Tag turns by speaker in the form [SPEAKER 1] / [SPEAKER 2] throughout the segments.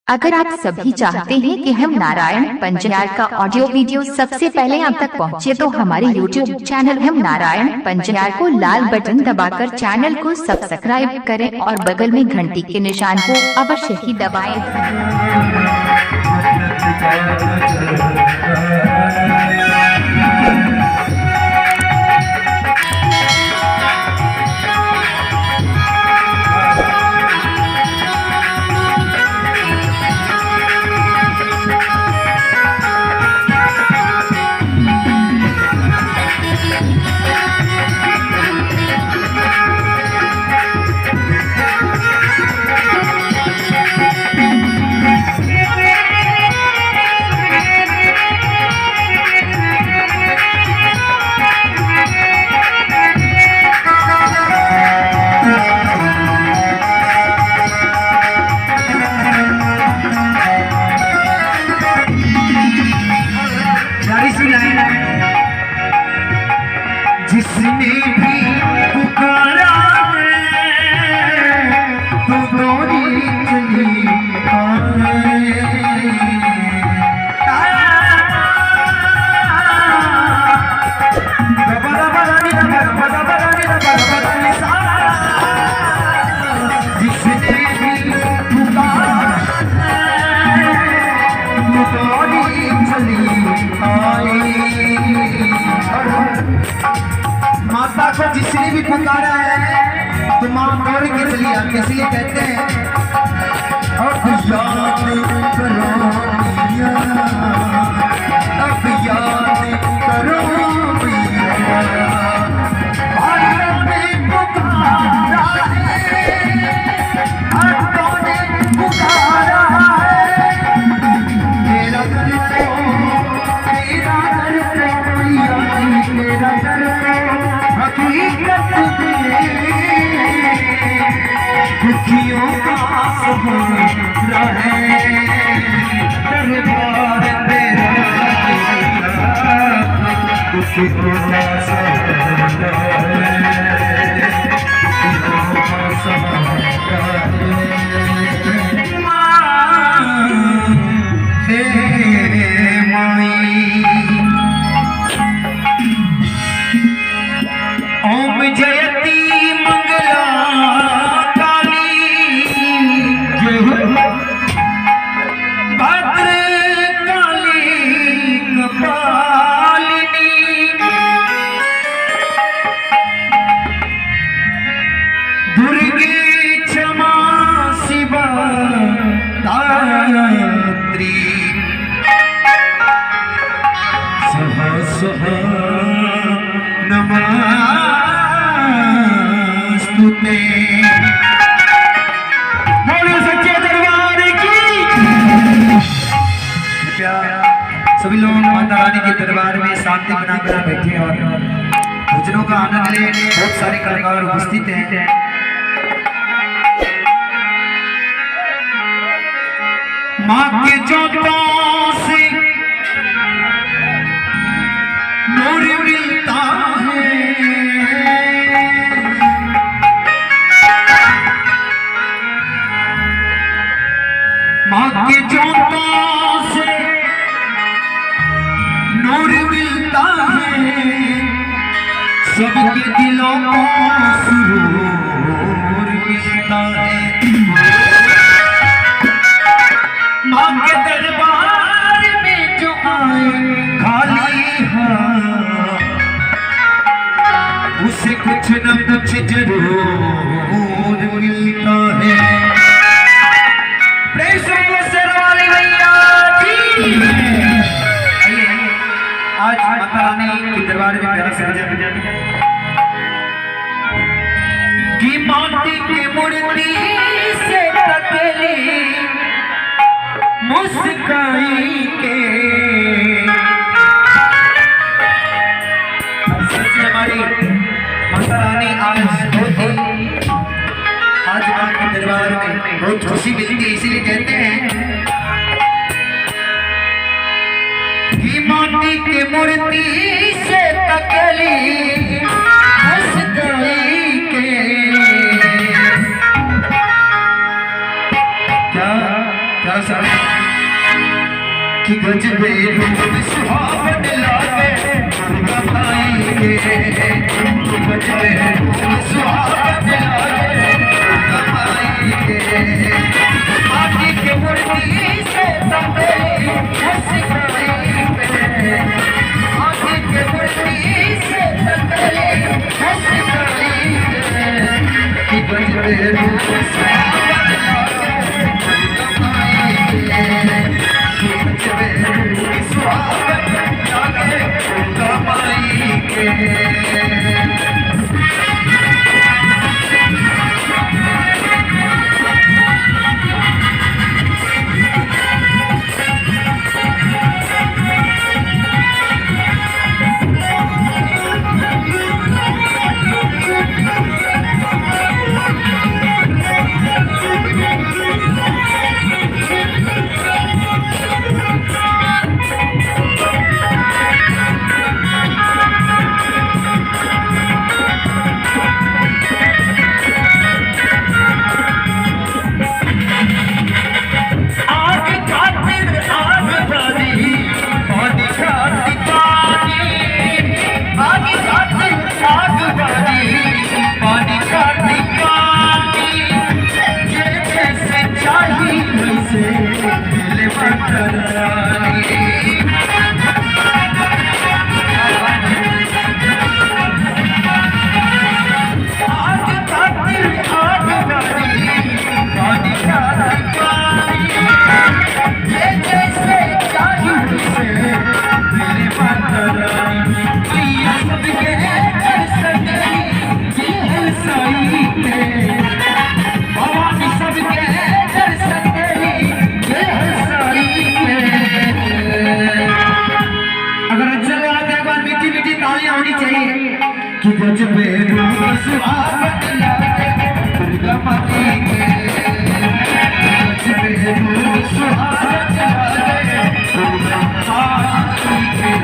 [SPEAKER 1] अगर आप सभी चाहते हैं कि हम नारायण पंजयार का ऑडियो वीडियो सबसे पहले आप तक पहुंचे, तो हमारे YouTube चैनल हम नारायण पंजयार को लाल बटन दबाकर चैनल को सब्सक्राइब करें और बगल में घंटी के निशान को अवश्य ही दबाएं।
[SPEAKER 2] जिसने भी पुकारा तो दौड़ी चली जिसने भी पुकारा तो दौड़ी चली माता को जिसने भी पुकारा है तो माँ दौड़ के चली आती, इसलिए कहते हैं अब याद करो मैया, अब याद करो मैया, भाइयों ने पुकारा है, भक्तों ने पुकारा है, तेरा दर मैया, तेरा दर हकीकत दुखियों का सहारा है, दरबार तेरा दुखियों का सहारा है, दुखियों का सहारा है। माँ हे माई ओम जयती मंगला काली, भद्र काली कपालिनी, दुर्गे क्षमा शिवा धात्री, सह नमः बोलो सच्चे दरबार की। कृपया सभी लोग माता रानी के दरबार में शांति बनाकर बैठे और भजनों का आनंद ले। बहुत सारे कलाकार उपस्थित हैं। माँ के जोतों से नूर मिलता है, माँ के जोतों से नूर मिलता है, सबके दिलों को सुरूर मिलता है। माँ के दरबार में जो आए खाली हाथ, उसे कुछ न कुछ जरूर मिलता है। आज माता रानी के दरबार में प्यारा सा भजन कि माटी की मूर्ति से तकली मुस्काई के, सच हमारी माता रानी आज माँ के दरबार में बहुत खुशी मिलती है, इसीलिए कहते हैं कि माटी की मूर्ति से तकली मुस्काई के, क्या क्या कि गजबे रूप सुहावन लागे दुर्गा माई के, गजबे रूप सुहावन लागे दुर्गा माई के। माटी के मूर्ति से तंबेली मुस्काई पे, माटी के मूर्ति से तंबेली मुस्काई पे, कि गजबे रूप सुहावन लागे दुर्गा माई के। कि गजबे रूप सुहावन लागे दुर्गा माई के, गजबे रूप सुहावन लागे दुर्गा माई के।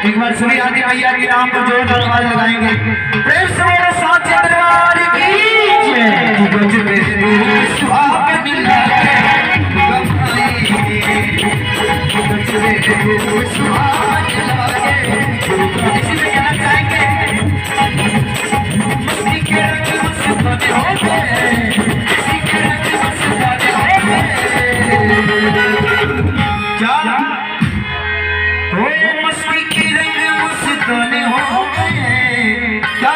[SPEAKER 2] एक बार सभी आदि मैया के नाम पर जोरदार आवाज लगाएंगे। प्रेम से मेरे साथ दरबार की जय। गजबे रूप सुहावन लागे दुर्गा माई के, गजबे रूप सुहावन लागे दुर्गा माई के। इसी में कहना चाहेंगे मस्ती के रंग मस्ताने हो गए, मस्ती के रंग मस्ताने हो गए। क्या हो मस्ती के रंग मस्ताने हो गए, क्या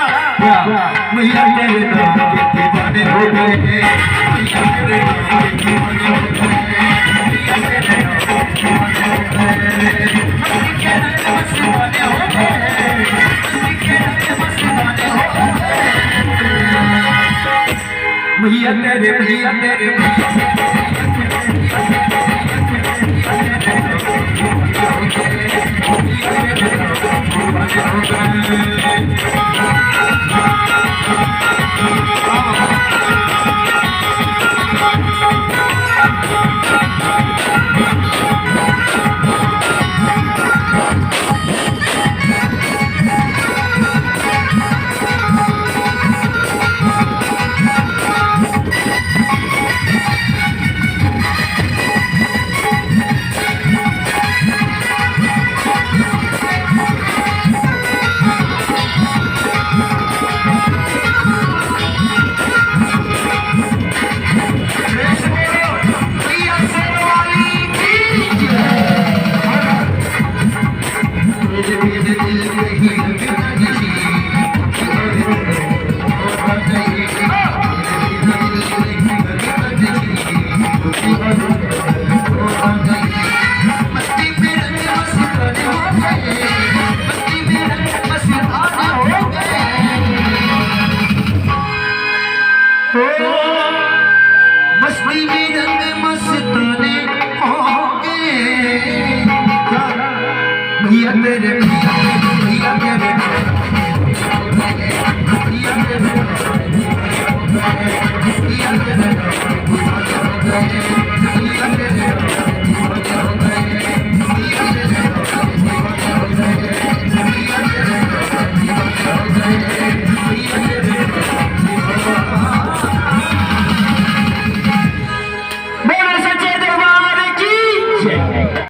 [SPEAKER 2] मैया तेरे नाम के दीवाने हो गए, मैया तेरे नाम के दीवाने हो गए, मैया तेरे नाम के दीवाने हो गए। मस्ती के रंग मस्ताने हो गए, मस्ती के रंग मस्ताने हो गए। मैया तेरे मैया तेरे मैया तेरे भैया तेरे